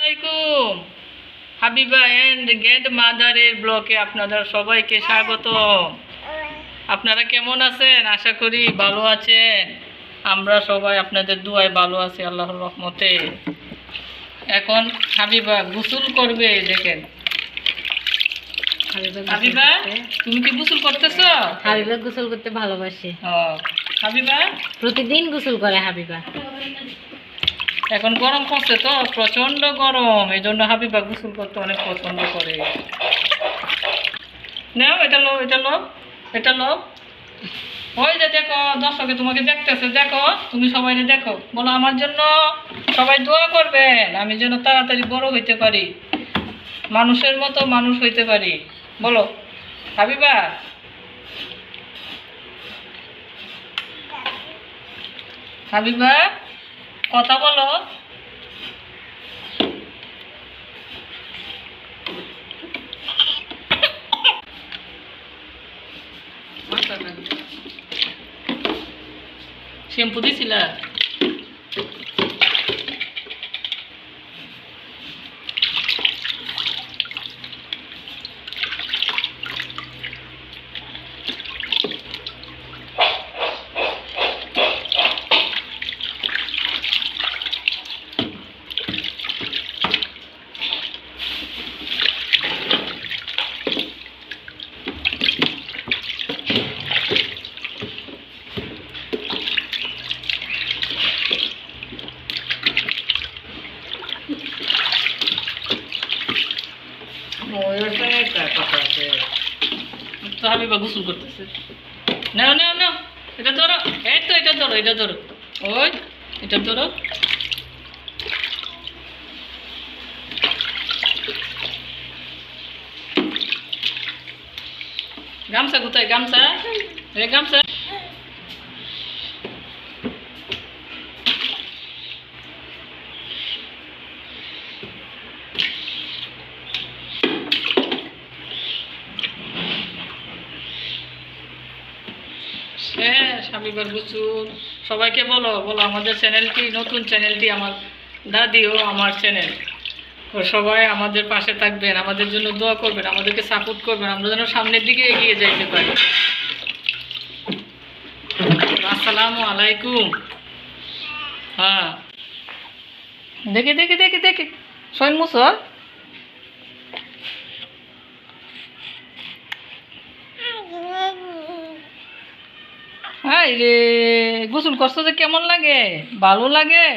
আলাইকুম। Habiba and grand মাদারের ব্লকে আপনাদের সবাইকে স্বাগত। আপনারা কেমন আছেন? আশা করি ভালো আছেন। আমরা সবাই আপনাদের দুয়ায় ভালো আছি আল্লাহর রহমতে। এখন হাবিবা গোসল করবে, দেখেন। হাবিবা তুমি কি গোসল করতেছো? হাবিবা গোসল করতে ভালোবাসে। হাবিবা প্রতিদিন গোসল করে হাবিবা। এখন গরম পড়ছে তো, প্রচন্ড গরম, এই জন্য হাবিবা গোসল করতে অনেক পছন্দ করে। নাও এটা লো, এটা লো, এটা লো। ওই যে দেখো, দর্শকে তোমাকে দেখতেছে, দেখো তুমি সবাই দেখো, বলো আমার জন্য সবাই দোয়া করবেন, আমি যেন তাড়াতাড়ি বড় হইতে পারি, মানুষের মতো মানুষ হইতে পারি। বলো হাবিবা। হাবিবা কথা বলো। শ্যাম্পু দিছিলা? হাবিবা গোসল করতেছে। নাও নাও নাও, এটা ধরো, এই তো এটা ধরো, এটা ধরো, ওই এটা ধরো। গামছা কোথায়? গামছা, গামছা। হাবিবার গোসল। সবাইকে বলো, বলো আমাদের চ্যানেলটি, নতুন চ্যানেলটি আমার দাদি ও আমার চ্যানেল, তো সবাই আমাদের পাশে থাকবেন, আমাদের জন্য দোয়া করবেন, আমাদেরকে সাপোর্ট করবেন, আমরা যেন সামনের দিকে এগিয়ে যাইতে পারি। আসসালামু আলাইকুম। হ্যাঁ, দেখে দেখে দেখে দেখে সৈন মুসো। হাই রে, গোসল করছো যে কেমন লাগে? ভালো লাগে?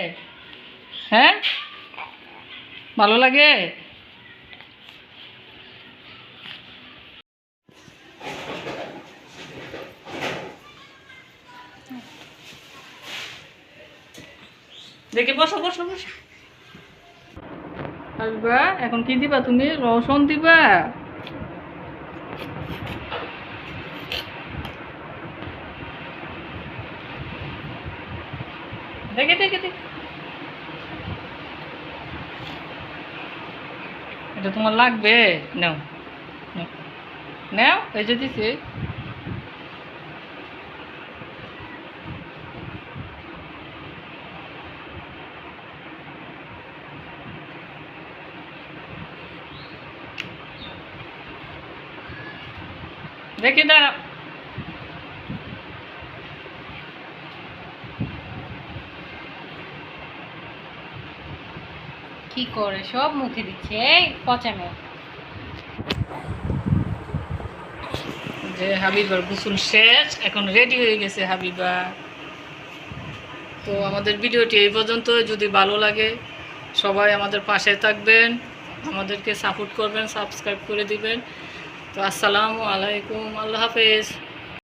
হ্যাঁ, ভালো লাগে? দেখে বসো বসো বসো। হাবিবা এখন কি দিবা তুমি? রসুন দিবা? দেখে দেখে দেখে, এটা তোমার লাগবে? নাও নাও, নাও, এই যে দিছি। দেখি দাঁড়াও। কি করে সব মুখে দিচ্ছে, এই পচা মেয়ে। যে হাবিবার গোসল শেষ, এখন রেডি হয়ে গেছে হাবিবা। তো আমাদের ভিডিওটি এই পর্যন্ত। যদি ভালো লাগে সবাই আমাদের পাশে থাকবেন, আমাদেরকে সাপোর্ট করবেন, সাবস্ক্রাইব করে দিবেন। তো আসসালামু আলাইকুম, আল্লাহ হাফেজ।